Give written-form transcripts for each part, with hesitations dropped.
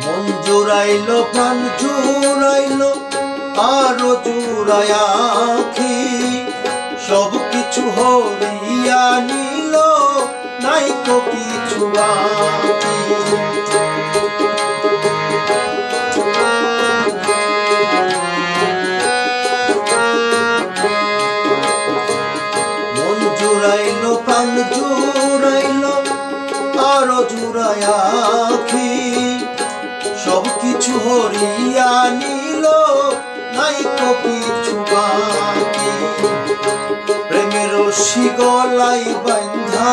মন জুড়াইলো প্রাণ জুড়াইলো আরো জুড়ায় আখি, সব কিছু হরিয়া নিল নাইকো কিছু বাকি। মন জুড়াইলো প্রাণ জুড়াইলো আরো জুড়ায় আখি, সব কিছু হরিয়া নিল নাইকো কিছু বাকি। প্রেমের রশি গলায় বাঁধা,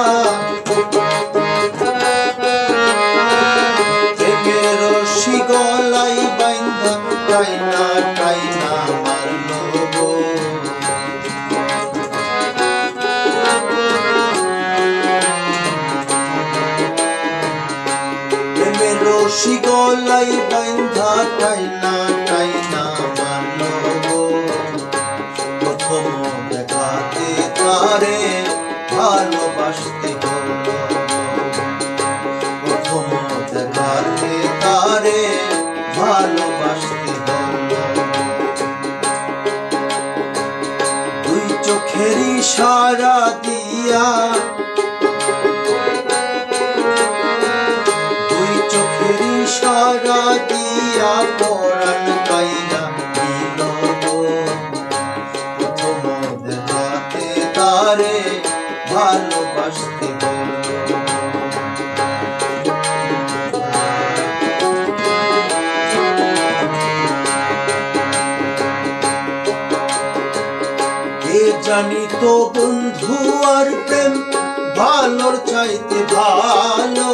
প্রেমের রশি গলায় বাঁধা টাইনা টাইনা মারলো গো। প্রেমের রশি গলায় বাঁধা টাইনা টাইনা মারলো গো। প্রথম দেখাতে তারে ভালোবাসতে হলো, প্রথম দেখাতে তারে ভালোবাসতে হলো। দুই চোখের ইশারা দিয়া, দুই চোখের ইশারা দিয়া পরাণ কাইরা দিল গো। প্রথম দেখাতে তারে ভালোবাসতে হলো। কে জানিত বন্ধু আর প্রেম ভালোর চাইতে ভালো,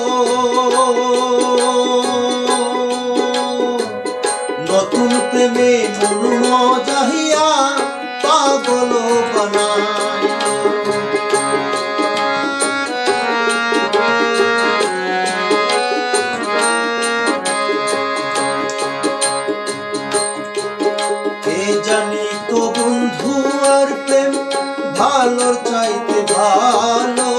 নতুন প্রেমে মন মজাহিয়া পাগল বানায়। কে জানিত বন্ধু আর প্রেম ভালোর চাইতে ভালো,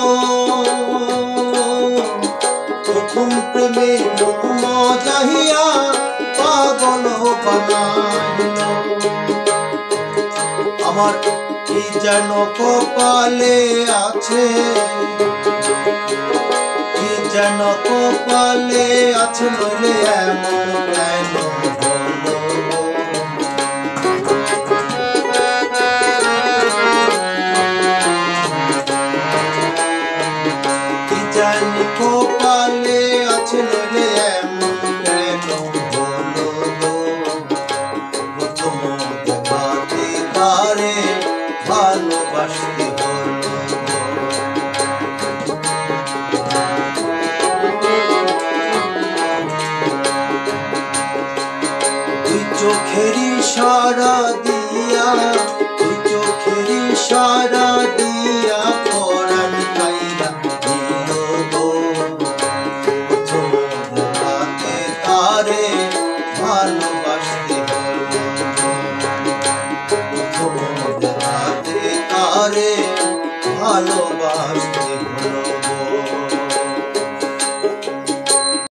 প্রথম প্রেমে মন মজাহিয়া পাগল বানাইল। আমার কি যেন কপালে আছে, কি যেন কপালে আছে, নইলে এমন কেন হলো। কি জানি কপালে আছে, নইলে এমন কেন হলো গো। প্রথম দেখাতে তারে ভালোবাসতে হলো। দুই চোখের ইশারা দিয়া, দুই চোখের ইশারা দিয়া পরাণ কাইরা দিল গো। প্রথম দেখাতে তারে ভালোবাসতে